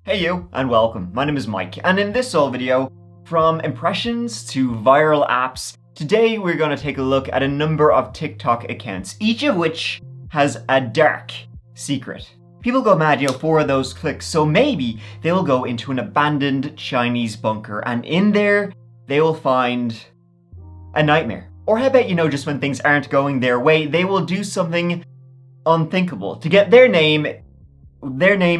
Hey you, and welcome. My name is Mike, and in this solo video, from impressions to viral apps, today we're going to take a look at a number of TikTok accounts, each of which has a dark secret. People go mad, for those clicks, so maybe they will go into an abandoned Chinese bunker, and in there, they will find a nightmare. Or how about, just when things aren't going their way, they will do something unthinkable to get their name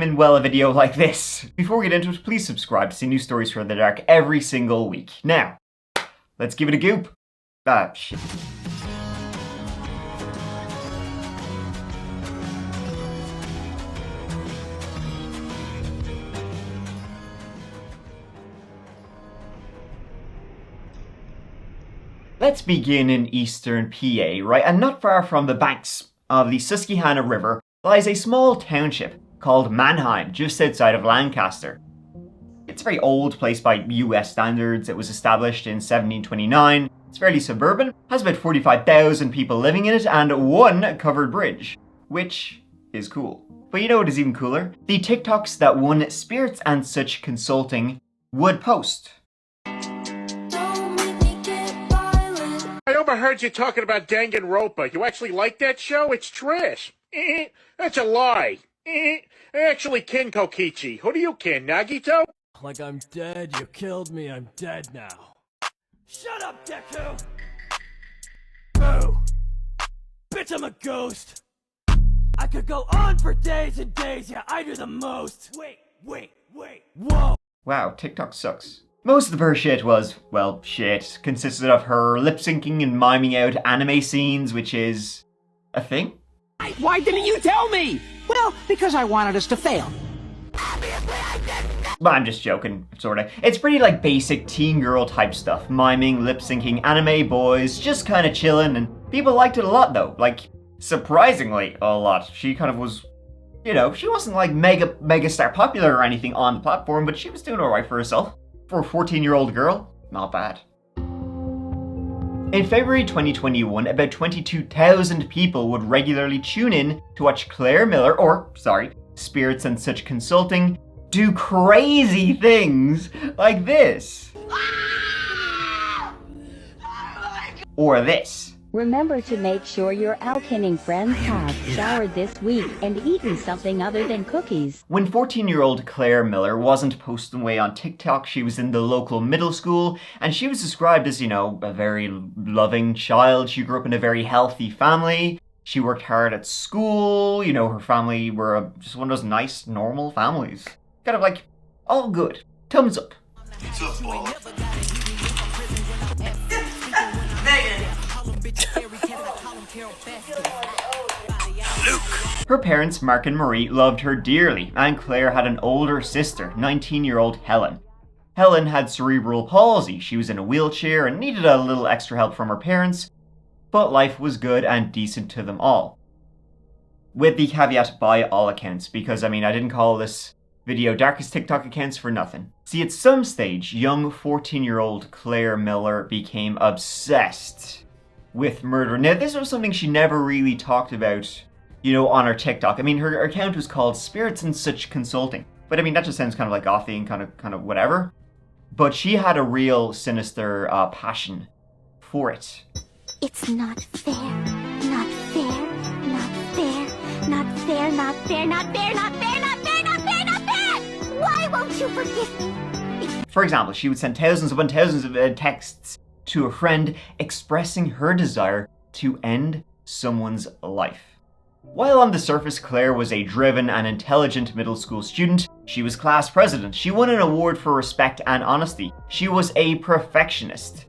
in, well, a video like this. Before we get into it, please subscribe to see new stories from the dark every single week. Now, let's give it a goop. Shit. Let's begin in eastern PA, right? And not far from the banks of the Susquehanna River lies a small township called Mannheim, just outside of Lancaster. It's a very old place by US standards. It was established in 1729. It's fairly suburban, has about 45,000 people living in it, and one covered bridge, which is cool. But you know what is even cooler? The TikToks that one Spirits and Such Consulting would post. I overheard you talking about Danganronpa. You actually like that show? It's trash. That's a lie. Actually, kin Kokichi. Who do you kin, Nagito? Like I'm dead, you killed me, I'm dead now. Shut up, Deku! Boo! Bitch, I'm a ghost! I could go on for days and days, yeah, I do the most! Wait, whoa! Wow, TikTok sucks. Most of her shit was, well, shit. Consisted of her lip-syncing and miming out anime scenes, which is a thing. Why didn't you tell me? Well, because I wanted us to fail. Well, I'm just joking, sorta. It's pretty basic teen girl type stuff. Miming, lip-syncing, anime boys, just kinda chilling, and people liked it a lot though. Surprisingly a lot. She kind of was, she wasn't mega star popular or anything on the platform, but she was doing alright for herself. For a 14-year-old girl, not bad. In February 2021, about 22,000 people would regularly tune in to watch Spirits and Such Consulting do crazy things like this. Or this. Remember to make sure your Alkinning friends have showered this week and eaten something other than cookies. When 14-year-old Claire Miller wasn't posting away on TikTok, she was in the local middle school, and she was described as, a very loving child. She grew up in a very healthy family. She worked hard at school. Her family were just one of those nice, normal families. Kind of all good. Thumbs up. What's up, Paul? Her parents, Mark and Marie, loved her dearly, and Claire had an older sister, 19-year-old Helen. Helen had cerebral palsy. She was in a wheelchair and needed a little extra help from her parents, but life was good and decent to them all. With the caveat, by all accounts, because, I didn't call this video Darkest TikTok Accounts for nothing. See, at some stage, young 14-year-old Claire Miller became obsessed with murder. Now, this was something she never really talked about, on her TikTok. Her account was called Spirits and Such Consulting. But that just sounds kind of gothy and kind of whatever. But she had a real sinister passion for it. It's not fair, not fair, not fair, not fair, not fair, not fair, not fair, not fair, not fair, not fair! Why won't you forgive me? For example, she would send thousands upon thousands of texts to a friend expressing her desire to end someone's life. While on the surface Claire was a driven and intelligent middle school student, she was class president. She won an award for respect and honesty. She was a perfectionist.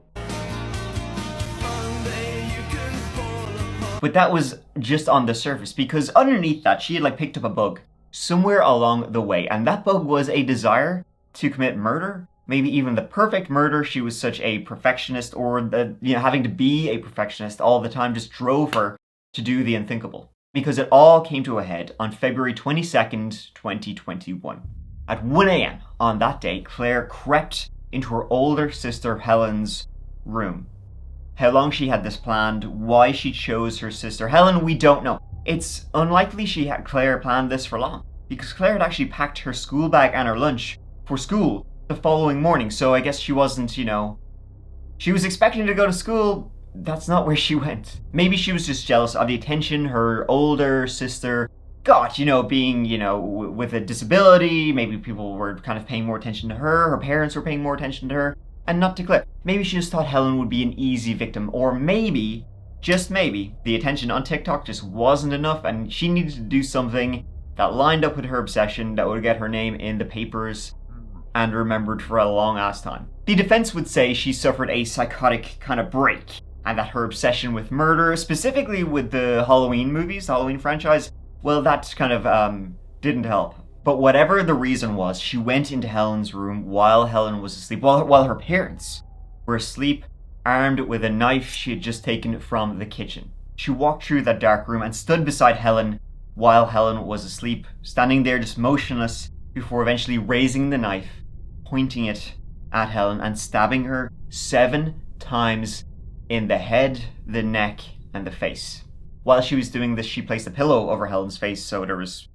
But that was just on the surface, because underneath that she had picked up a bug somewhere along the way, and that bug was a desire to commit murder. Maybe even the perfect murder. She was such a perfectionist, or having to be a perfectionist all the time just drove her to do the unthinkable. Because it all came to a head on February 22nd, 2021. At 1 a.m. on that day, Claire crept into her older sister Helen's room. How long she had this planned, why she chose her sister Helen, we don't know. It's unlikely Claire planned this for long. because Claire had actually packed her school bag and her lunch for school the following morning, so I guess she wasn't, she was expecting to go to school. That's not where she went. Maybe she was just jealous of the attention her older sister got, being, with a disability. Maybe people were kind of paying more attention to her. Her parents were paying more attention to her, and not to Claire. Maybe she just thought Helen would be an easy victim, or maybe, just maybe, the attention on TikTok just wasn't enough, and she needed to do something that lined up with her obsession that would get her name in the papers and remembered for a long ass time. The defense would say she suffered a psychotic kind of break, and that her obsession with murder, specifically with the Halloween movies, the Halloween franchise, well, that kind of didn't help. But whatever the reason was, she went into Helen's room while Helen was asleep, while her parents were asleep, armed with a knife she had just taken from the kitchen. She walked through that dark room and stood beside Helen while Helen was asleep, standing there just motionless, before eventually raising the knife, pointing it at Helen and stabbing her 7 times in the head, the neck, and the face. While she was doing this, she placed a pillow over Helen's face, so there was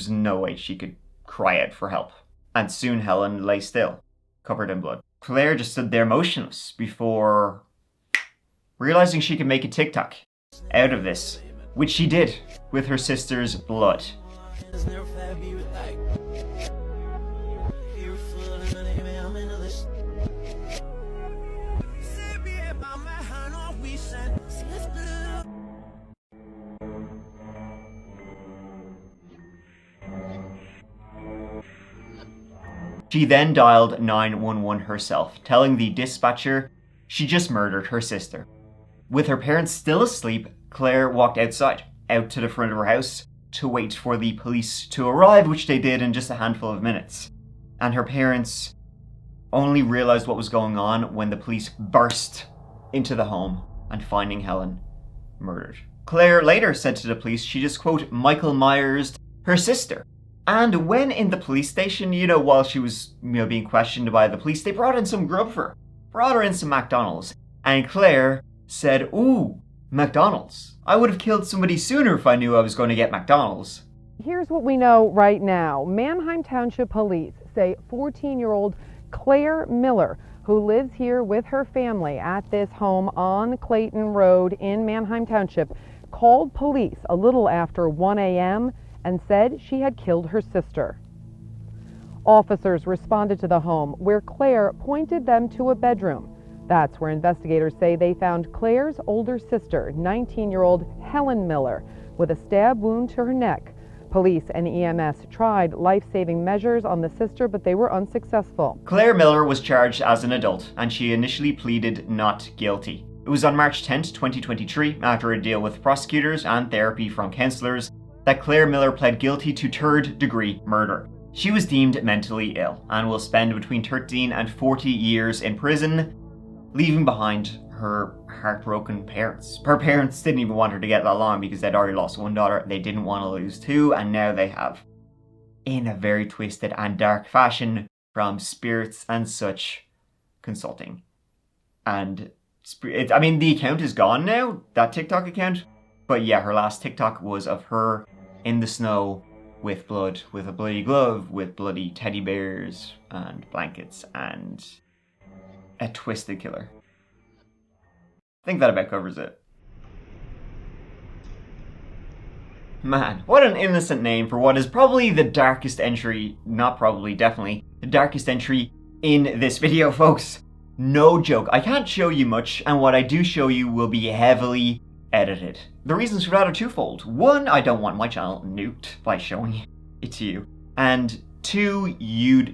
no way she could cry out for help. And soon Helen lay still, covered in blood. Claire just stood there motionless before realizing she could make a TikTok out of this, which she did with her sister's blood. She then dialed 911 herself, telling the dispatcher she just murdered her sister. With her parents still asleep, Claire walked outside, out to the front of her house, to wait for the police to arrive, which they did in just a handful of minutes. And her parents only realized what was going on when the police burst into the home and finding Helen murdered. Claire later said to the police she just, quote, Michael Myers her sister. And when in the police station, while she was, being questioned by the police, they brought in some grub for her. Brought her in some McDonald's. And Claire said, ooh, McDonald's. I would have killed somebody sooner if I knew I was going to get McDonald's. Here's what we know right now. Manheim Township Police say 14-year-old Claire Miller, who lives here with her family at this home on Clayton Road in Manheim Township, called police a little after 1 a.m. and said she had killed her sister. Officers responded to the home, where Claire pointed them to a bedroom. That's where investigators say they found Claire's older sister, 19-year-old Helen Miller, with a stab wound to her neck. Police and EMS tried life-saving measures on the sister, but they were unsuccessful. Claire Miller was charged as an adult, and she initially pleaded not guilty. It was on March 10, 2023, after a deal with prosecutors and therapy from counselors, that Claire Miller pled guilty to third-degree murder. She was deemed mentally ill and will spend between 13 and 40 years in prison, leaving behind her heartbroken parents. Her parents didn't even want her to get that long because they'd already lost one daughter. They didn't want to lose two, and now they have. In a very twisted and dark fashion from Spirits and Such Consulting. And the account is gone now, that TikTok account. But yeah, her last TikTok was of her in the snow with blood, with a bloody glove, with bloody teddy bears and blankets and a twisted killer. I think that about covers it. Man, what an innocent name for what is probably the darkest entry, not probably, definitely, the darkest entry in this video, folks. No joke, I can't show you much, and what I do show you will be heavily edited. The reasons for that are twofold. One, I don't want my channel nuked by showing it to you. And two,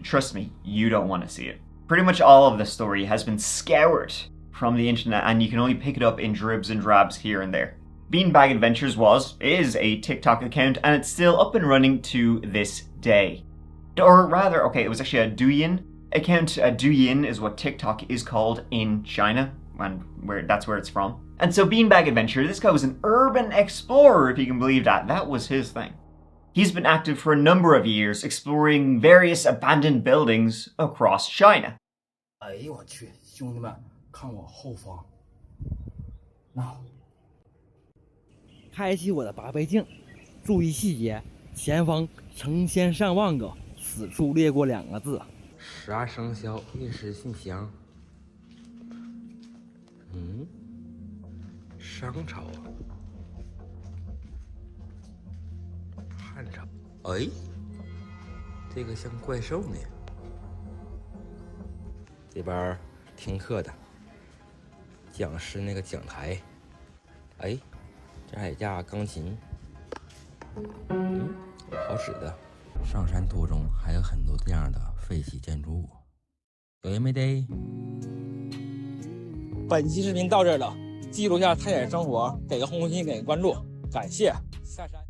trust me, you don't want to see it. Pretty much all of the story has been scoured from the internet, and you can only pick it up in dribs and drabs here and there. Beanbag Adventures is a TikTok account, and it's still up and running to this day. Or rather, okay, it was actually a Douyin account. A Douyin is what TikTok is called in China, and that's where it's from. And so Beanbag Adventure, this guy was an urban explorer, if you can believe that. That was his thing. He's been active for a number of years, exploring various abandoned buildings across China. 哎呦我去，兄弟们，看我后方，那。开启我的8倍镜，注意细节，前方成千上万个，此处列过2个字。12生肖运势信箱。商朝啊，汉朝。哎，这个像怪兽呢。这边听课的，讲师那个讲台。哎，这还有架钢琴。好使的。上山途中还有很多这样的废弃建筑物，对没得？本期视频到这儿了，记录下探险生活，给个红心，给个关注，感谢。下山。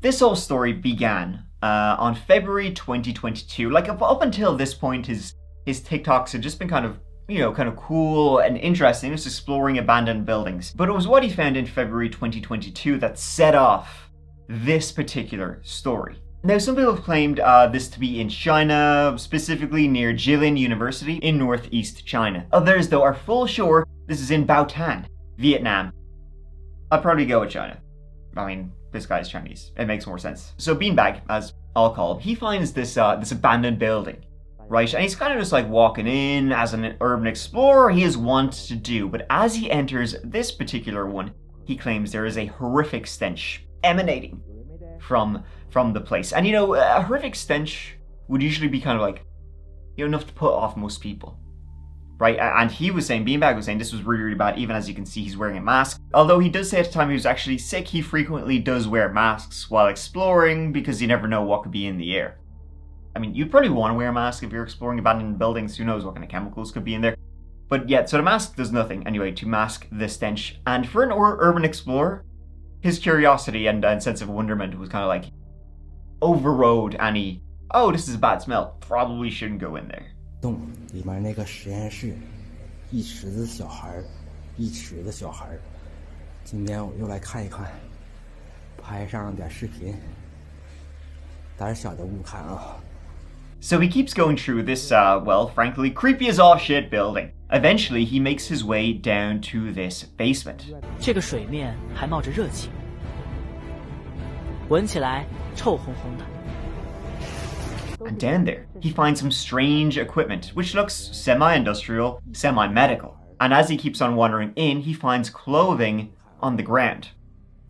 This whole story began on February 2022. Like up until this point, his TikToks had just been kind of cool and interesting, just exploring abandoned buildings. But it was what he found in February 2022 that set off this particular story. Now, some people have claimed this to be in China, specifically near Jilin University in northeast China. Others, though, are full sure this is in Baotan, Vietnam. I'd probably go with China. I mean, this guy's Chinese. It makes more sense. So Beanbag, as I'll call him, he finds this abandoned building, right? And he's kind of just like walking in as an urban explorer he is wont to do. But as he enters this particular one, he claims there is a horrific stench emanating from the place. And a horrific stench would usually be kind of like, enough to put off most people, right? And he was saying, Beanbag was saying, this was really, really bad. Even as you can see, he's wearing a mask. Although he does say at the time he was actually sick, he frequently does wear masks while exploring because you never know what could be in the air. I mean, you'd probably want to wear a mask if you're exploring abandoned buildings. Who knows what kind of chemicals could be in there. But yeah, so the mask does nothing anyway to mask the stench. And for an urban explorer, his curiosity and sense of wonderment was kind of like overrode any, oh, this is a bad smell, probably shouldn't go in there. 洞里面那个实验室，一池子小孩，一池子小孩。今天我又来看一看，拍上点视频。胆小的勿看啊。So he keeps going through this, well, frankly, creepy as all shit building. Eventually, he makes his way down to this basement. 这个水面还冒着热气，闻起来臭烘烘的。And down there, he finds some strange equipment, which looks semi-industrial, semi-medical. And as he keeps on wandering in, he finds clothing on the ground.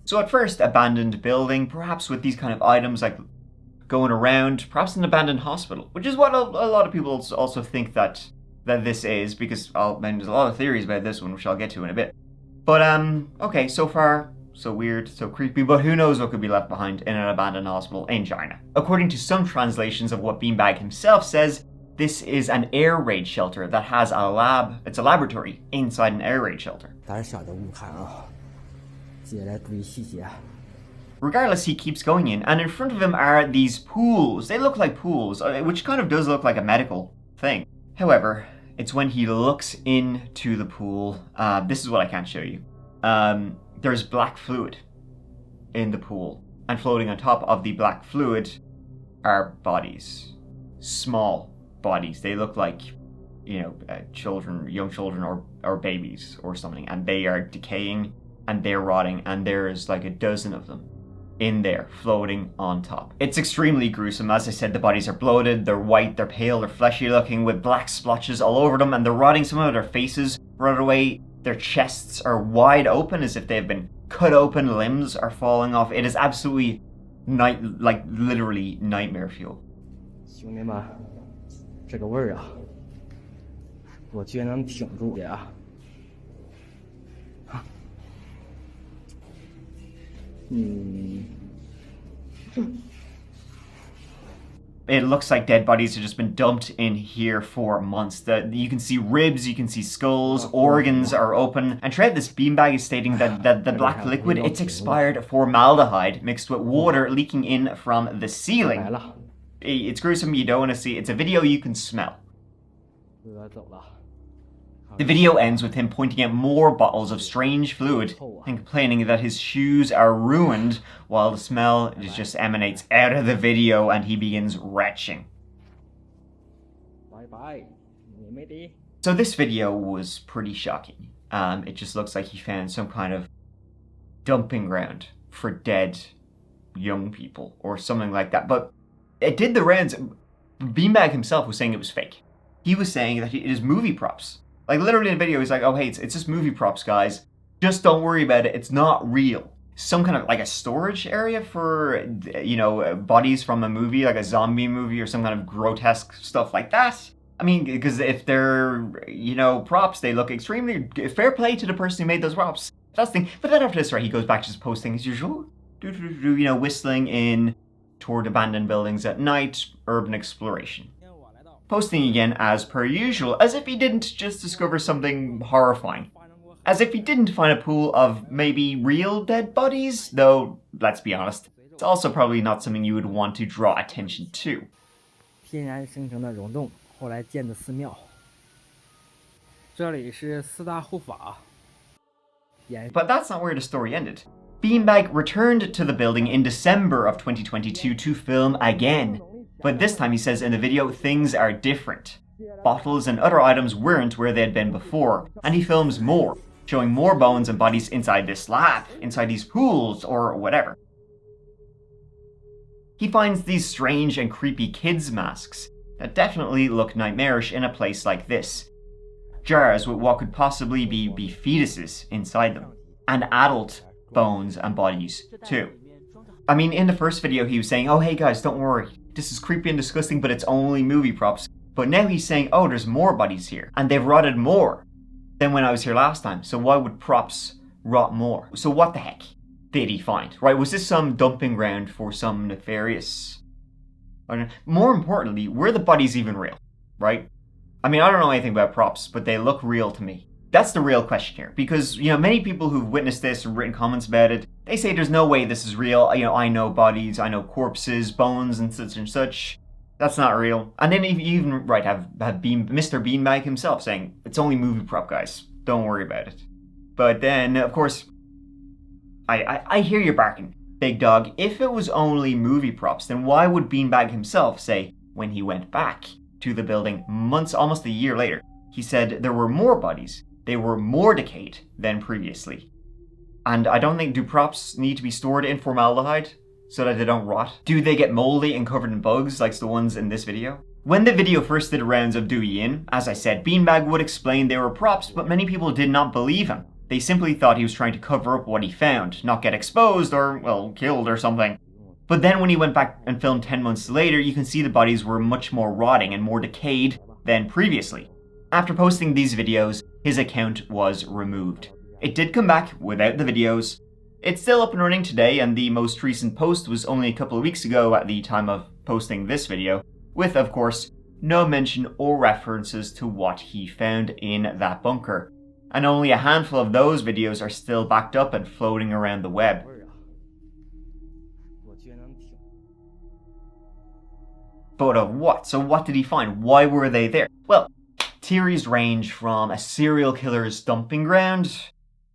So at first, abandoned building, perhaps with these kind of items like going around, perhaps an abandoned hospital, which is what a lot of people also think that this is, because there's a lot of theories about this one, which I'll get to in a bit. But okay, so far, so weird, so creepy, but who knows what could be left behind in an abandoned hospital in China. According to some translations of what Beanbag himself says, this is an air raid shelter that has a lab, it's a laboratory inside an air raid shelter. 胆小的勿看啊，记得注意细节。 Regardless, he keeps going in, and in front of him are these pools. They look like pools, which kind of does look like a medical thing. However, it's when he looks into the pool, this is what I can't show you. There's black fluid in the pool, and floating on top of the black fluid are bodies. Small bodies. They look like, children, young children or babies or something, and they are decaying and they're rotting, and there's like a dozen of them in there, floating on top. It's extremely gruesome. As I said, the bodies are bloated, they're white, they're pale, they're fleshy looking with black splotches all over them, and they're rotting. Some of their faces rot away, their chests are wide open as if they've been cut open, limbs are falling off. It is absolutely literally nightmare fuel. 兄弟们，这个味儿啊，我居然能挺住呀！ It looks like dead bodies have just been dumped in here for months. You can see ribs, you can see skulls, organs are open. And throughout this, Beanbag is stating that the black liquid, it's expired formaldehyde mixed with water leaking in from the ceiling. It's gruesome, you don't want to see. It's a video you can smell. The video ends with him pointing at more bottles of strange fluid and complaining that his shoes are ruined while the smell just emanates out of the video and he begins retching. So this video was pretty shocking. It just looks like he found some kind of dumping ground for dead young people or something like that. But it did the rounds. Beanbag himself was saying it was fake. He was saying that it is movie props. Like literally in the video, he's like, oh hey, it's just movie props, guys. Just don't worry about it. It's not real. Some kind of like a storage area for, you know, bodies from a movie, like a zombie movie or some kind of grotesque stuff like that. I mean, because if they're, you know, props, they look extremely fair play to the person who made those props. That's the thing. But then after this, right, he goes back to just posting as usual. You know, whistling in toward abandoned buildings at night, urban exploration. Posting again as per usual, as if he didn't just discover something horrifying. As if he didn't find a pool of maybe real dead bodies, though, let's be honest, it's also probably not something you would want to draw attention to. 天然生成的溶洞，后来建的寺庙。这里是四大护法。But that's not where the story ended. Beanbag returned to the building in December of 2022 to film again. But this time he says in the video, things are different. Bottles and other items weren't where they had been before, and he films more, showing more bones and bodies inside this lab, inside these pools, or whatever. He finds these strange and creepy kids' masks that definitely look nightmarish in a place like this. Jars with what could possibly be fetuses inside them, and adult bones and bodies too. I mean, in the first video he was saying, oh hey guys, don't worry, this is creepy and disgusting, but it's only movie props. But now he's saying, oh, there's more bodies here, and they've rotted more than when I was here last time, so why would props rot more? So what the heck did he find, right? Was this some dumping ground for some nefarious... More importantly, were the bodies even real, right? I mean, I don't know anything about props, but they look real to me. That's the real question here, because, you know, many people who've witnessed this and written comments about it, they say there's no way this is real. You know, I know bodies, I know corpses, bones, and such. That's not real. And then you even, right, have Mr. Beanbag himself saying, it's only movie prop, guys. Don't worry about it. But then, of course, I hear you barking, big dog. If it was only movie props, then why would Beanbag himself say, when he went back to the building months, almost a year later, he said there were more bodies, they were more decayed than previously. And I don't think, do props need to be stored in formaldehyde so that they don't rot? Do they get moldy and covered in bugs like the ones in this video? When the video first did rounds of Douyin, as I said, Beanbag would explain they were props, but many people did not believe him. They simply thought he was trying to cover up what he found, not get exposed or, well, killed or something. But then when he went back and filmed 10 months later, you can see the bodies were much more rotting and more decayed than previously. After posting these videos, his account was removed. It did come back without the videos. It's still up and running today, and the most recent post was only a couple of weeks ago at the time of posting this video, with, of course, no mention or references to what he found in that bunker. And only a handful of those videos are still backed up and floating around the web. But of what? So what did he find? Why were they there? Well, theories range from a serial killer's dumping ground,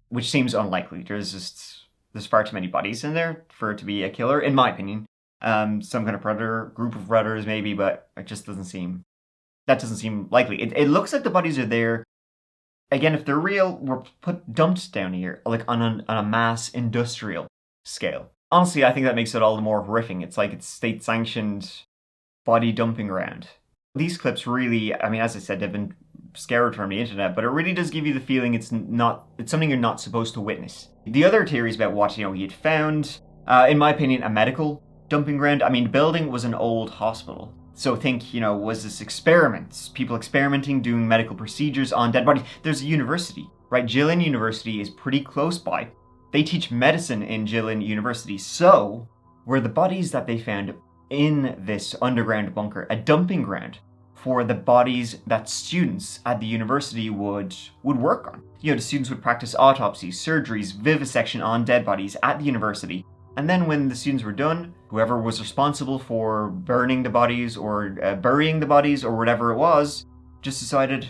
which seems unlikely. There's far too many bodies in there for it to be a killer, in my opinion. Some kind of predator, group of predators maybe, but it just doesn't seem likely. It looks like the bodies are there. Again, if they're real, were dumped down here, like on a mass industrial scale. Honestly, I think that makes it all the more horrific. It's like it's state-sanctioned body dumping ground. These clips really, I mean, as I said, they've been scoured from the internet, but it really does give you the feeling it's something you're not supposed to witness. The other theories about what, he had found, in my opinion, a medical dumping ground. I mean, the building was an old hospital. So think, was this experiments? People experimenting, doing medical procedures on dead bodies. There's a university, right? Jilin University is pretty close by. They teach medicine in Jilin University. So were the bodies that they found in this underground bunker a dumping ground for the bodies that students at the university would work on? The students would practice autopsies, surgeries, vivisection on dead bodies at the university. And then when the students were done, whoever was responsible for burning the bodies or burying the bodies or whatever it was, just decided,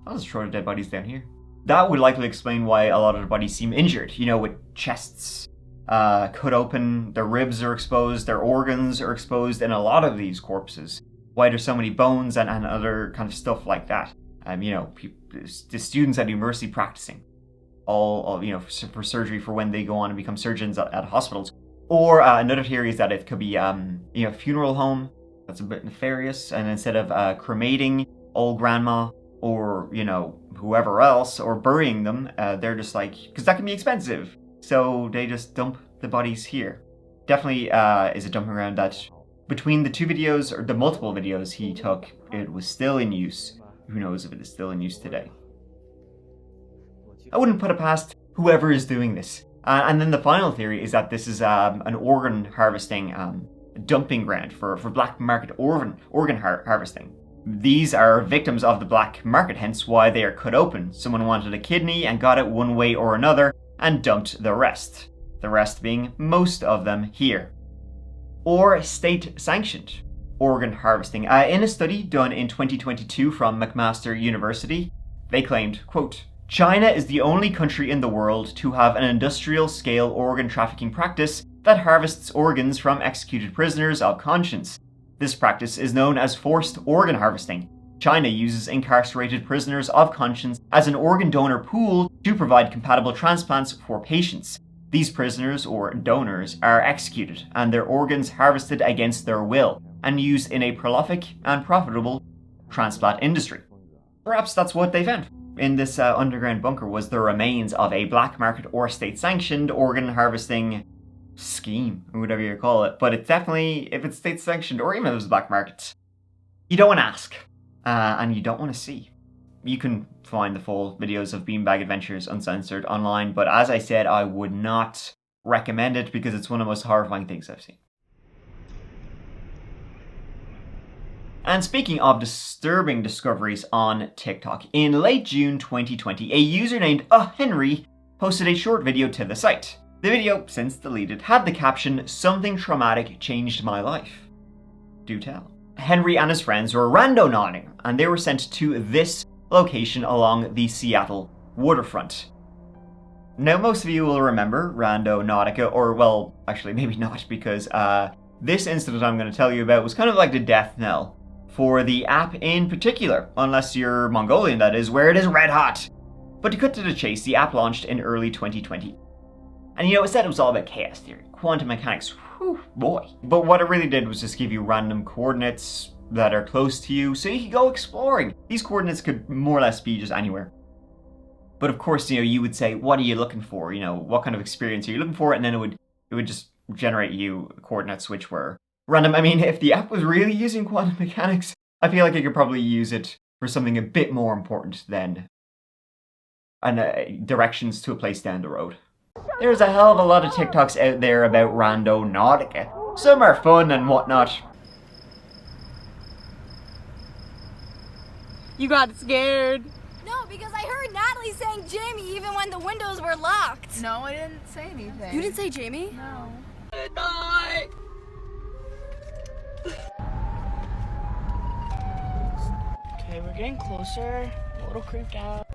I'll just throw the dead bodies down here. That would likely explain why a lot of the bodies seem injured, with chests cut open, their ribs are exposed, their organs are exposed in a lot of these corpses. Why there's so many bones and other kind of stuff like that. The students at university practicing. All for surgery for when they go on and become surgeons at hospitals. Or another theory is that it could be, funeral home. That's a bit nefarious. And instead of cremating old grandma or, whoever else, or burying them, they're just like, because that can be expensive. So they just dump the bodies here. Definitely is a dumping ground that between the two videos, or the multiple videos he took, it was still in use. Who knows if it is still in use today. I wouldn't put it past whoever is doing this. And then the final theory is that this is an organ harvesting dumping ground for black market organ harvesting. These are victims of the black market, hence why they are cut open. Someone wanted a kidney and got it one way or another and dumped the rest. The rest being most of them here. Or state-sanctioned organ harvesting. In a study done in 2022 from McMaster University, they claimed, quote, China is the only country in the world to have an industrial-scale organ trafficking practice that harvests organs from executed prisoners of conscience. This practice is known as forced organ harvesting. China uses incarcerated prisoners of conscience as an organ donor pool to provide compatible transplants for patients. These prisoners, or donors, are executed and their organs harvested against their will and used in a prolific and profitable transplant industry. Perhaps that's what they found in this underground bunker, was the remains of a black market or state-sanctioned organ harvesting scheme, or whatever you call it. But it's definitely, if it's state-sanctioned, or even if it's black markets, you don't want to ask, and you don't want to see. You can find the full videos of Beanbag Adventures uncensored online, but as I said, I would not recommend it because it's one of the most horrifying things I've seen. And speaking of disturbing discoveries on TikTok, in late June 2020, a user named Henry posted a short video to the site. The video, since deleted, had the caption, "Something traumatic changed my life." Do tell. Henry and his friends were randonauting, and they were sent to this location along the Seattle waterfront. Now, most of you will remember Randonautica, or, well, actually, maybe not, because this incident I'm going to tell you about was kind of like the death knell for the app in particular, unless you're Mongolian, that is, where it is red hot. But to cut to the chase, the app launched in early 2020. And it said it was all about chaos theory, quantum mechanics, whew, boy. But what it really did was just give you random coordinates that are close to you, so you could go exploring. These coordinates could more or less be just anywhere. But of course, you would say, what are you looking for? What kind of experience are you looking for? And then it would just generate you coordinates which were random. I mean, if the app was really using quantum mechanics, I feel like it could probably use it for something a bit more important than directions to a place down the road. There's a hell of a lot of TikToks out there about Randonautica. Some are fun and whatnot. You got scared. No, because I heard Natalie saying Jamie even when the windows were locked. No, I didn't say anything. You didn't say Jamie? No. Okay, we're getting closer. A little creeped out.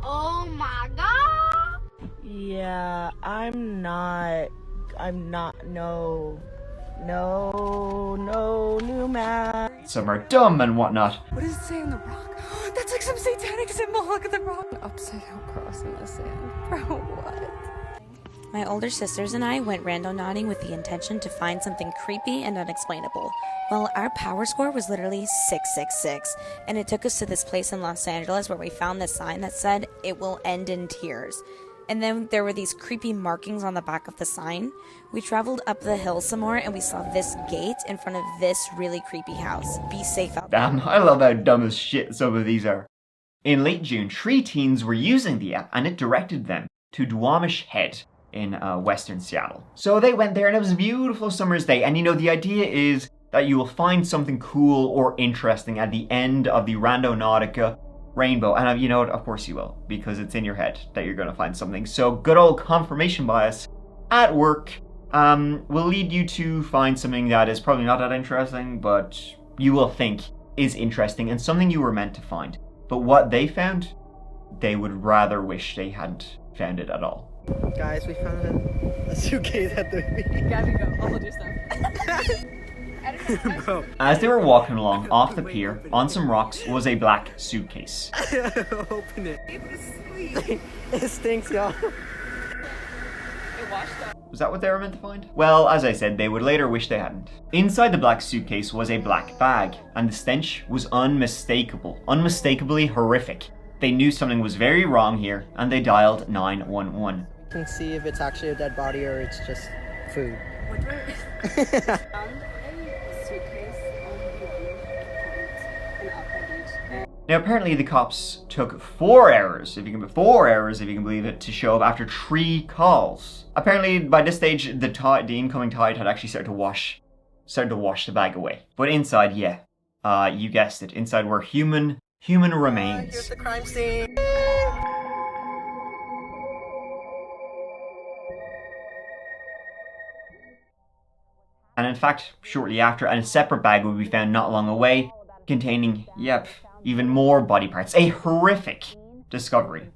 Oh my god! Yeah, I'm not, no, new map. Some are dumb and whatnot. What does it say on the rock? That's like some satanic symbol. Look at the rock. Upside down cross in the sand. Bro, what? My older sisters and I went randonauting with the intention to find something creepy and unexplainable. Well, our power score was literally 666, and it took us to this place in Los Angeles where we found this sign that said, "It will end in tears." And then there were these creepy markings on the back of the sign. We traveled up the hill some more and we saw this gate in front of this really creepy house. Be safe out there. Damn, I love how dumb as shit some of these are. In late June, 3 teens were using the app and it directed them to Duwamish Head in western Seattle. So they went there and it was a beautiful summer's day. And the idea is that you will find something cool or interesting at the end of the Randonautica rainbow. And you know what? Of course you will, because it's in your head that you're going to find something. So good old confirmation bias at work will lead you to find something that is probably not that interesting, but you will think is interesting and something you were meant to find. But what they found, they would rather wish they hadn't found it at all. Guys, we found a suitcase at the beach. Gotta go. I'll hold your stuff. Bro. As they were walking along off the pier, on some rocks was a black suitcase. Open it. It stinks, y'all. Was that what they were meant to find? Well, as I said, they would later wish they hadn't. Inside the black suitcase was a black bag, and the stench was unmistakable, unmistakably horrific. They knew something was very wrong here, and they dialed 911. You can see if it's actually a dead body or it's just food. Now, apparently the cops took 4 hours, if you can believe it, to show up after 3 calls. Apparently, by this stage, the incoming tide had actually started to wash the bag away. But inside, yeah, you guessed it, inside were human remains. Here's the crime scene. And in fact, shortly after, a separate bag would be found not long away, containing, yep, even more body parts. A horrific discovery.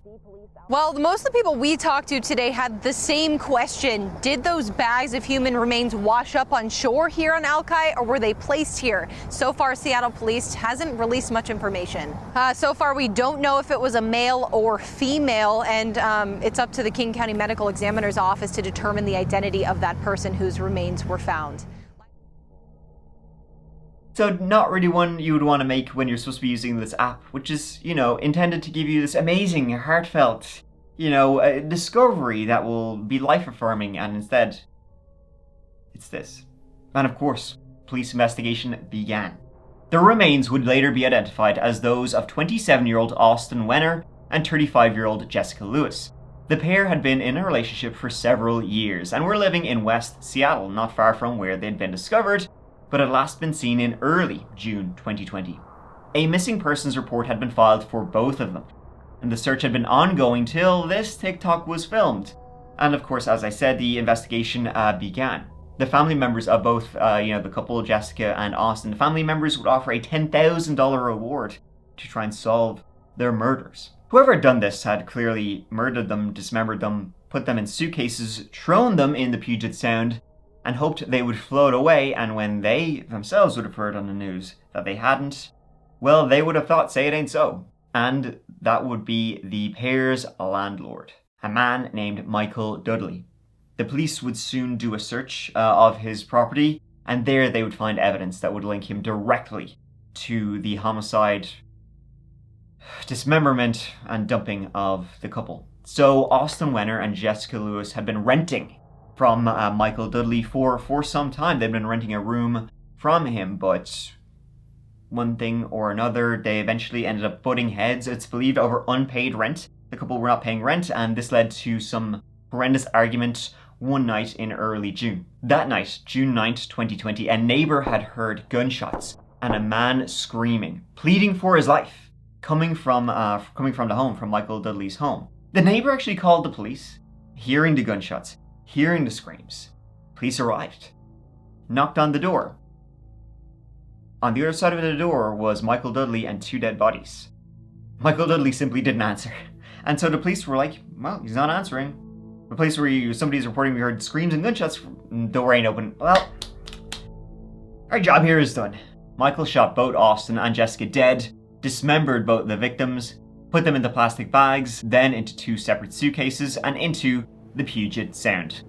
Well, most of the people we talked to today had the same question. Did those bags of human remains wash up on shore here on Alki, or were they placed here? So far, Seattle Police hasn't released much information. So far, we don't know if it was a male or female, and it's up to the King County Medical Examiner's Office to determine the identity of that person whose remains were found. So not really one you would want to make when you're supposed to be using this app, which is, intended to give you this amazing, heartfelt, discovery that will be life-affirming, and instead, it's this. And of course, police investigation began. The remains would later be identified as those of 27-year-old Austin Wenner and 35-year-old Jessica Lewis. The pair had been in a relationship for several years, and were living in West Seattle, not far from where they'd been discovered, but had last been seen in early June 2020. A missing persons report had been filed for both of them, and the search had been ongoing till this TikTok was filmed. And of course, as I said, the investigation began. The family members of both, the couple, Jessica and Austin, the family members would offer a $10,000 reward to try and solve their murders. Whoever had done this had clearly murdered them, dismembered them, put them in suitcases, thrown them in the Puget Sound, and hoped they would float away, and when they themselves would have heard on the news that they hadn't, well, they would have thought, say it ain't so. And that would be the pair's landlord, a man named Michael Dudley. The police would soon do a search of his property, and there they would find evidence that would link him directly to the homicide, dismemberment, and dumping of the couple. So Austin Wenner and Jessica Lewis had been renting from Michael Dudley for some time. They'd been renting a room from him, but one thing or another, they eventually ended up butting heads, it's believed, over unpaid rent. The couple were not paying rent, and this led to some horrendous argument one night in early June. That night, June 9th, 2020, a neighbor had heard gunshots and a man screaming, pleading for his life, coming from the home, from Michael Dudley's home. The neighbor actually called the police, hearing the gunshots, hearing the screams. Police arrived, knocked on the door. On the other side of the door was Michael Dudley and 2 dead bodies. Michael Dudley simply didn't answer. And so the police were like, well, he's not answering. The place where somebody's reporting we heard screams and gunshots, door ain't open. Well, our job here is done. Michael shot both Austin and Jessica dead, dismembered both the victims, put them into plastic bags, then into 2 separate suitcases, and into the Puget Sound.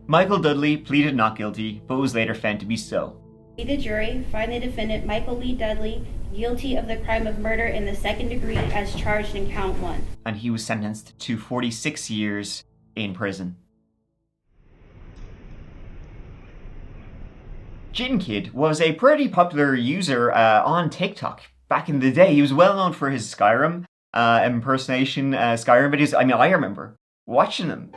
Michael Dudley pleaded not guilty, but was later found to be so. The jury find the defendant Michael Lee Dudley guilty of the crime of murder in the 2nd degree as charged in count 1. And he was sentenced to 46 years in prison. JinnKid was a pretty popular user on TikTok back in the day. He was well known for his Skyrim impersonation, Skyrim videos. I mean, I remember watching them.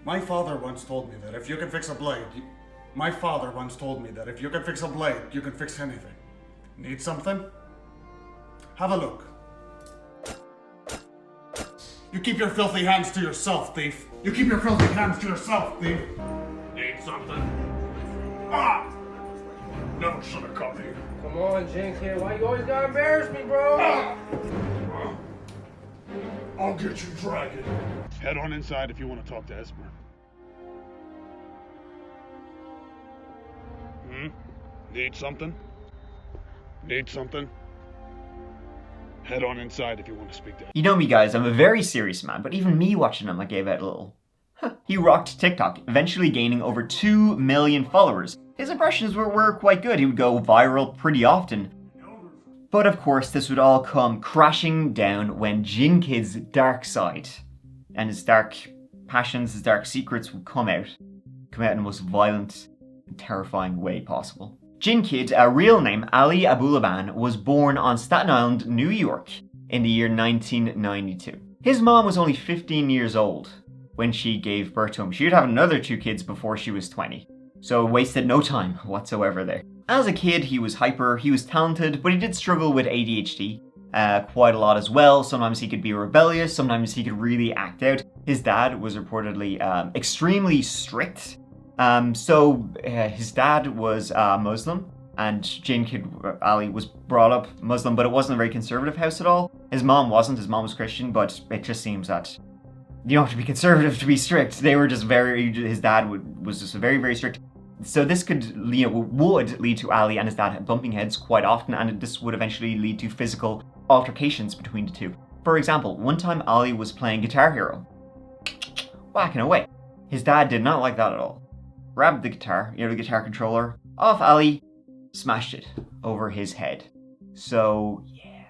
My father once told me that if you can fix a blade, you can fix anything. Need something? Have a look. You keep your filthy hands to yourself, thief. Need something? Ah! Never should have come here. Come on, JinnKid. Why you always gotta embarrass me, bro? Ah! I'll get you, dragon. Head on inside if you want to talk to Esper. Need something? Head on inside if you want to speak to him. You know me, guys, I'm a very serious man, but even me watching him, I gave out a little. He rocked TikTok, eventually gaining over 2 million followers. His impressions were quite good. He would go viral pretty often. But of course, this would all come crashing down when JinnKid's dark side and his dark passions, his dark secrets would come out in the most violent and terrifying way possible. JinnKid, a real name Ali Abulaban, was born on Staten Island, New York in the year 1992. His mom was only 15 years old when she gave birth to him. She would have another 2 kids before she was 20, so wasted no time whatsoever there. As a kid, he was hyper, he was talented, but he did struggle with ADHD quite a lot as well. Sometimes he could be rebellious, sometimes he could really act out. His dad was reportedly extremely strict. His dad was Muslim, and JinnKid Ali was brought up Muslim, but it wasn't a very conservative house at all. His mom wasn't, his mom was Christian, but it just seems that you don't have to be conservative to be strict. They were just his dad was just very, very strict. So this would lead to Ali and his dad bumping heads quite often, and this would eventually lead to physical altercations between the two. For example, one time Ali was playing Guitar Hero, whacking away. His dad did not like that at all. Grabbed the guitar, the guitar controller, off Ali, smashed it over his head. So, yeah.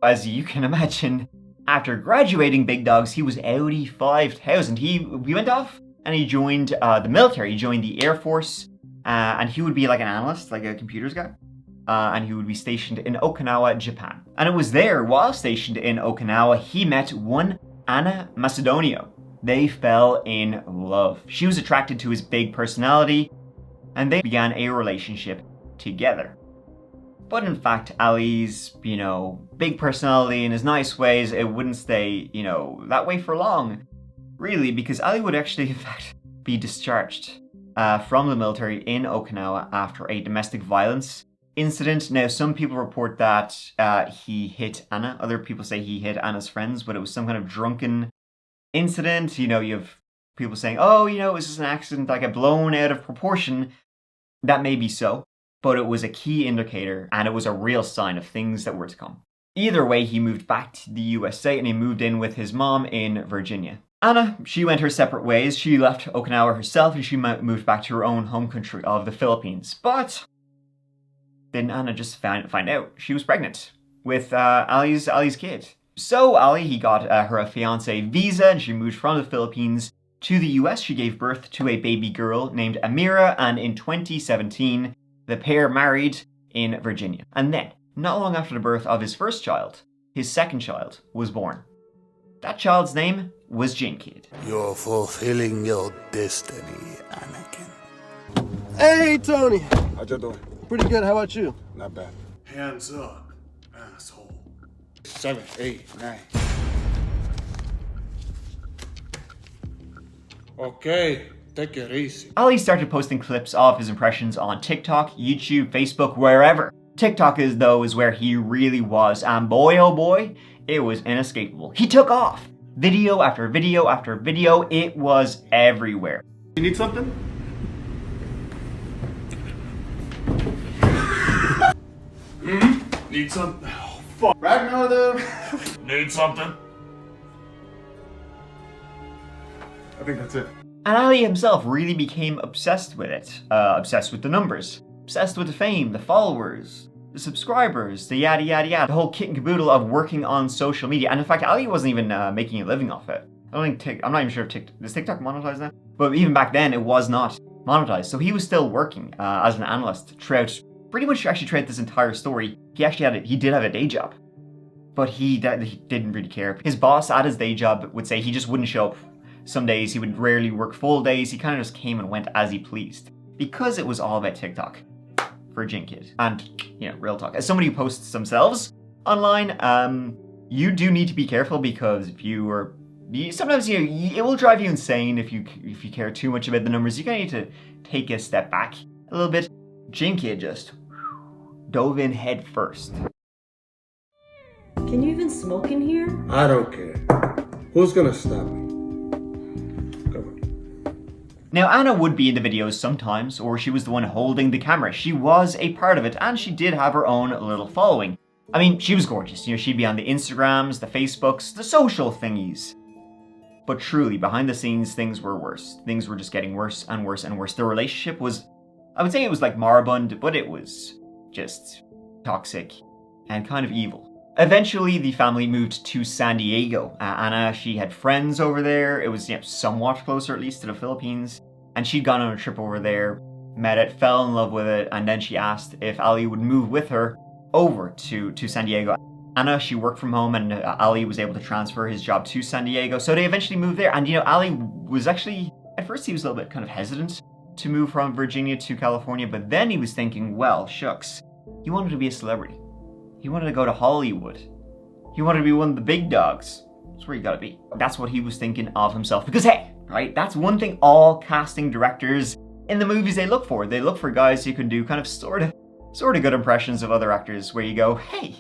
As you can imagine, after graduating Big Dogs, he was Audi 5000. He went off and he joined the military. He joined the Air Force, and he would be like an analyst, like a computers guy. And he would be stationed in Okinawa, Japan. And it was there, while stationed in Okinawa, he met one Anna Macedonio. They fell in love. She was attracted to his big personality, and they began a relationship together. But in fact, Ali's, big personality and his nice ways, it wouldn't stay, that way for long. Really, because Ali would actually, in fact, be discharged from the military in Okinawa after a domestic violence incident. Now, some people report that he hit Anna. Other people say he hit Anna's friends, but it was some kind of drunken incident. You have people saying, oh, it was just an accident, like a blown out of proportion. That may be so, but it was a key indicator, and it was a real sign of things that were to come. Either way, he moved back to the USA, and he moved in with his mom in Virginia. Anna, she went her separate ways. She left Okinawa herself, and she moved back to her own home country of the Philippines. But didn't Anna just find out she was pregnant with Ali's kid? So Ali, he got her a fiance visa, and she moved from the Philippines to the US. She gave birth to a baby girl named Amira, and in 2017, the pair married in Virginia. And then, not long after the birth of his first child, his second child was born. That child's name was JinnKid. You're fulfilling your destiny, Anakin. Hey, Tony. How you doing? Pretty good. How about you? Not bad. Hands up, asshole. 7, 8, 9. Okay, take it easy. Ali started posting clips of his impressions on TikTok, YouTube, Facebook, wherever. TikTok is where he really was, and boy oh boy, it was inescapable. He took off. Video after video after video, it was everywhere. You need something? Need something? Oh, fuck. Randonautica. Need something? I think that's it. And Ali himself really became obsessed with it. Obsessed with the numbers. Obsessed with the fame, the followers, the subscribers, the yada yada yada. The whole kit and caboodle of working on social media. And in fact, Ali wasn't even making a living off it. I'm not even sure if is TikTok monetized now? But even back then, it was not monetized. So he was still working as an analyst throughout this entire story. He did have a day job, but he didn't really care. His boss at his day job would say he just wouldn't show up. Some days he would rarely work full days. He kind of just came and went as he pleased, because it was all about TikTok for JinnKid. And real talk, as somebody who posts themselves online, you do need to be careful, because if sometimes it will drive you insane if you care too much about the numbers. You kind of need to take a step back a little bit. JinnKid just dove in head first. Can you even smoke in here? I don't care. Who's gonna stop me? Now, Anna would be in the videos sometimes, or she was the one holding the camera. She was a part of it, and she did have her own little following. I mean, she was gorgeous. You know, she'd be on the Instagrams, the Facebooks, the social thingies. But truly, behind the scenes, things were worse. Things were just getting worse and worse and worse. The relationship was, I would say it was like moribund, but it was just toxic and kind of evil. Eventually, the family moved to San Diego. Anna, she had friends over there. It was, you know, somewhat closer, at least, to the Philippines. And she'd gone on a trip over there, met it, fell in love with it, and then she asked if Ali would move with her over to San Diego. Anna, she worked from home, and Ali was able to transfer his job to San Diego. So they eventually moved there. And, you know, Ali was actually, at first he was a little bit kind of hesitant to move from Virginia to California, but then he was thinking, well, shucks, he wanted to be a celebrity. He wanted to go to Hollywood. He wanted to be one of the big dogs. That's where you gotta be. That's what he was thinking of himself. Because hey, right, that's one thing all casting directors in the movies they look for. They look for guys who can do kind of sort of good impressions of other actors where you go, hey,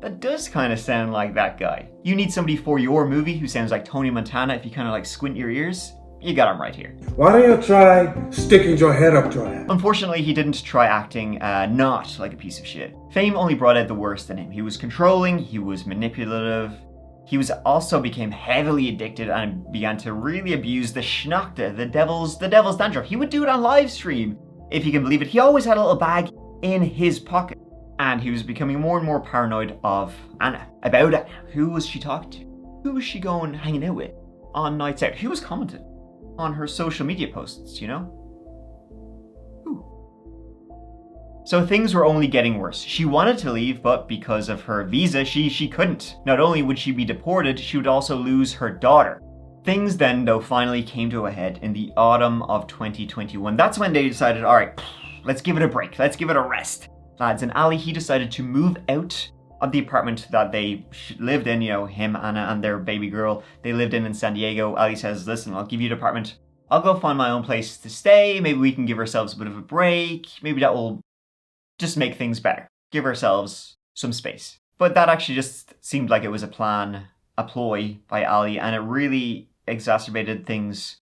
that does kind of sound like that guy. You need somebody for your movie who sounds like Tony Montana if you kind of like squint your ears. You got him right here. Why don't you try sticking your head up your ass? Unfortunately, he didn't try acting not like a piece of shit. Fame only brought out the worst in him. He was controlling, he was manipulative, he was also became heavily addicted and began to really abuse the schnackte, the devil's dandruff. He would do it on live stream, if you can believe it. He always had a little bag in his pocket. And he was becoming more and more paranoid of Anna. About Anna. Who was she talking to? Who was she going hanging out with on nights out? Who was commenting on her social media posts, you know? Who? So things were only getting worse. She wanted to leave, but because of her visa, she couldn't. Not only would she be deported, she would also lose her daughter. Things then, though, finally came to a head in the autumn of 2021. That's when they decided, all right, let's give it a break. Let's give it a rest. Lads, and Ali, he decided to move out of the apartment that they lived in, you know, him, Anna, and their baby girl. They lived in San Diego. Ali says, listen, I'll give you an apartment. I'll go find my own place to stay. Maybe we can give ourselves a bit of a break. Maybe that will just make things better. Give ourselves some space. But that actually just seemed like it was a ploy by Ali, and it really exacerbated things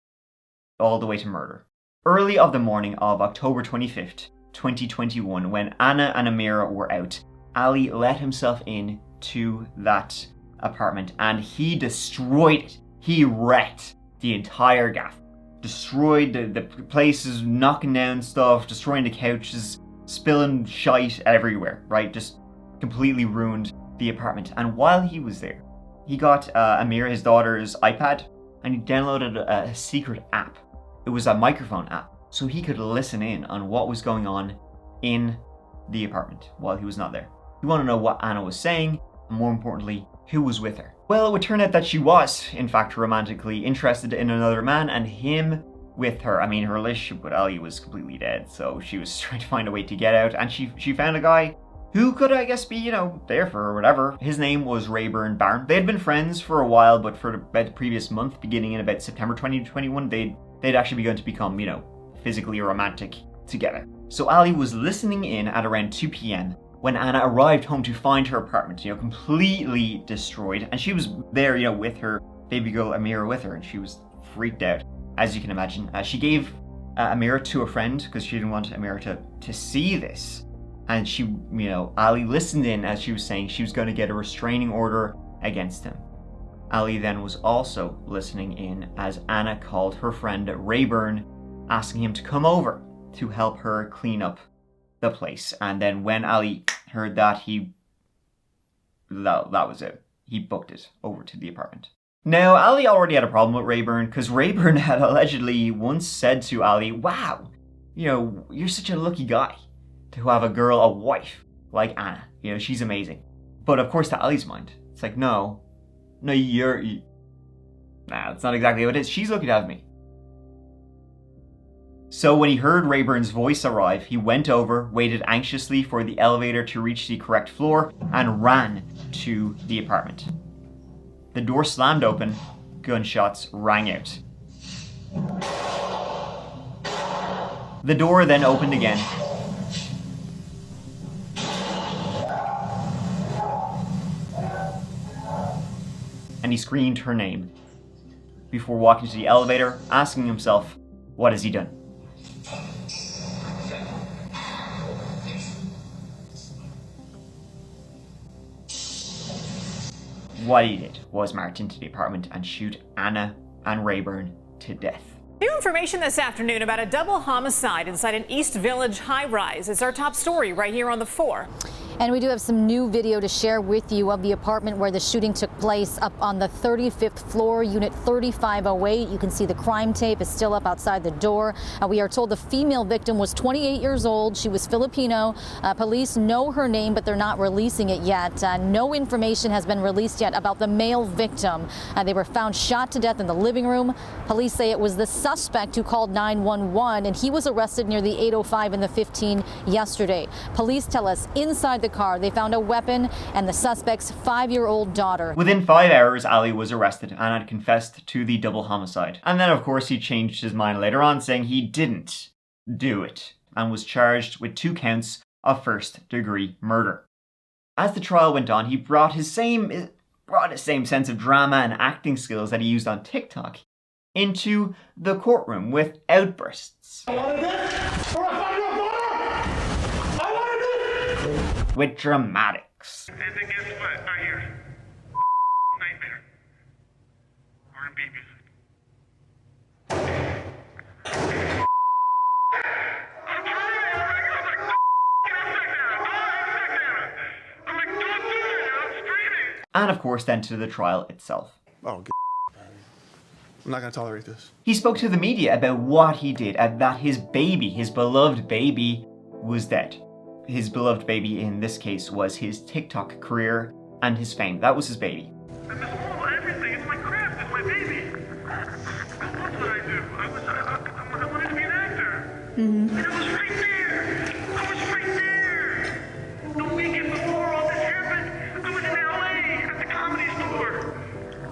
all the way to murder. Early of the morning of October 25th, 2021, when Anna and Amira were out, Ali let himself in to that apartment and he destroyed it. He wrecked the entire gaff. Destroyed the places, knocking down stuff, destroying the couches, spilling shite everywhere, right? Just completely ruined the apartment. And while he was there, he got Amira, his daughter's iPad, and he downloaded a secret app. It was a microphone app. So he could listen in on what was going on in the apartment while he was not there. He wanted to know what Anna was saying, and more importantly, who was with her. Well, it would turn out that she was, in fact, romantically interested in another man, and him with her. I mean, her relationship with Ali was completely dead, so she was trying to find a way to get out, and she found a guy who could, I guess, be, you know, there for her or whatever. His name was Rayburn Barn. They had been friends for a while, but for about the previous month, beginning in about September 2021, they'd actually begun to become, you know, physically romantic together. So Ali was listening in at around 2 p.m. when Anna arrived home to find her apartment, you know, completely destroyed. And she was there, you know, with her baby girl Amira with her, and she was freaked out, as you can imagine. She gave Amira to a friend because she didn't want Amira to see this. And she, you know, Ali listened in as she was saying she was going to get a restraining order against him. Ali then was also listening in as Anna called her friend Rayburn, asking him to come over to help her clean up the place. And then when Ali heard that, that was it. He booked it over to the apartment. Now, Ali already had a problem with Rayburn because Rayburn had allegedly once said to Ali, wow, you know, you're such a lucky guy to have a girl, a wife like Anna. You know, she's amazing. But of course, to Ali's mind, it's like, no, nah, that's not exactly what it is. She's lucky to have me. So when he heard Rayburn's voice arrive, he went over, waited anxiously for the elevator to reach the correct floor, and ran to the apartment. The door slammed open, gunshots rang out. The door then opened again. And he screamed her name before walking to the elevator, asking himself, what has he done? what he did was march into the apartment and shoot Anna and Rayburn to death. New information this afternoon about a double homicide inside an East Village high-rise. It's our top story right here on the 4. And we do have some new video to share with you of the apartment where the shooting took place up on the 35th floor, unit 3508. You can see the crime tape is still up outside the door. We are told the female victim was 28 years old. She was Filipino. Police know her name, but they're not releasing it yet. No information has been released yet about the male victim. They were found shot to death in the living room. Police say it was the suspect who called 911, and he was arrested near the 805 and the 15 yesterday. Police tell us inside the car they found a weapon and the suspect's 5-year-old daughter. Within 5 hours, Ali was arrested and had confessed to the double homicide. And then, of course, he changed his mind later on, saying he didn't do it, and was charged with 2 counts of first-degree murder. As the trial went on, he brought his same sense of drama and acting skills that he used on TikTok into the courtroom with outbursts. With dramatics. And then guess what? Right here. Nightmare. R&B music. And of course then to the trial itself. Oh, I'm not gonna tolerate this. He spoke to the media about what he did and that his baby, his beloved baby, was dead. His beloved baby in this case was his TikTok career and his fame. That was his baby. I miss all everything. It's my craft. It's my baby. That's what I do. I wanted to be an actor. And I was right there. I was right there. The weekend before all this happened, I was in LA at the Comedy Store.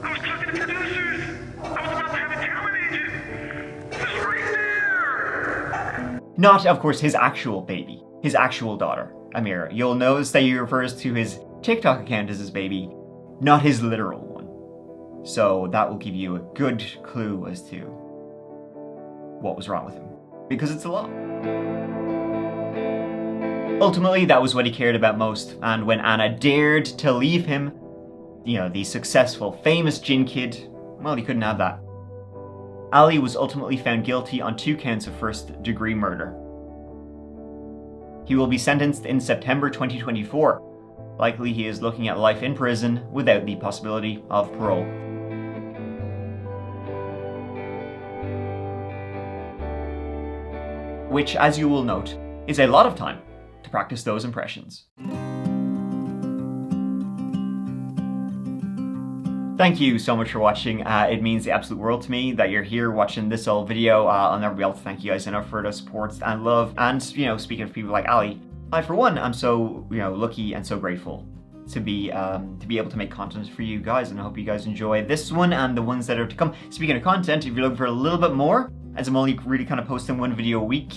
I was talking to producers. I was about to have a talent agent. I was right there. Not, of course, his actual baby. His actual daughter, Amira. You'll notice that he refers to his TikTok account as his baby, not his literal one. So that will give you a good clue as to what was wrong with him. Because it's a lot. Ultimately, that was what he cared about most, and when Anna dared to leave him, the successful, famous JinnKid, well, he couldn't have that. Ali was ultimately found guilty on 2 counts of first-degree murder. He will be sentenced in September 2024. Likely he is looking at life in prison without the possibility of parole. Which, as you will note, is a lot of time to practice those impressions. Thank you so much for watching. It means the absolute world to me that you're here watching this whole video. I'll never be able to thank you guys enough for the support and love. And, speaking of people like Ali, I, for one, am so, lucky and so grateful to be able to make content for you guys. And I hope you guys enjoy this one and the ones that are to come. Speaking of content, if you're looking for a little bit more, as I'm only really kind of posting 1 video a week,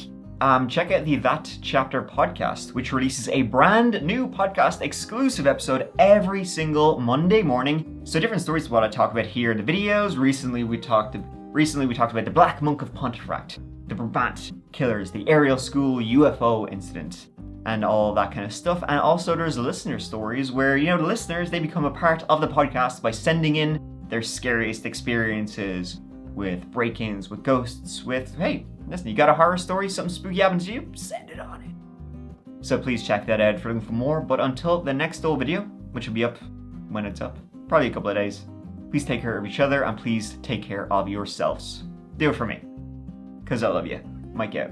check out the That Chapter podcast, which releases a brand new podcast exclusive episode every single Monday morning. So different stories of what I talk about here in the videos. Recently we talked about the Black Monk of Pontefract, the Brabant killers, the Ariel School UFO incident, and all that kind of stuff. And also there's listener stories where, the listeners, they become a part of the podcast by sending in their scariest experiences with break-ins, with ghosts, with, hey, listen, you got a horror story, something spooky happened to you? Send it on it. So please check that out if you're looking for more. But until the next old video, which will be up when it's up, probably a couple of days, please take care of each other and please take care of yourselves. Do it for me. Because I love you. Mike out.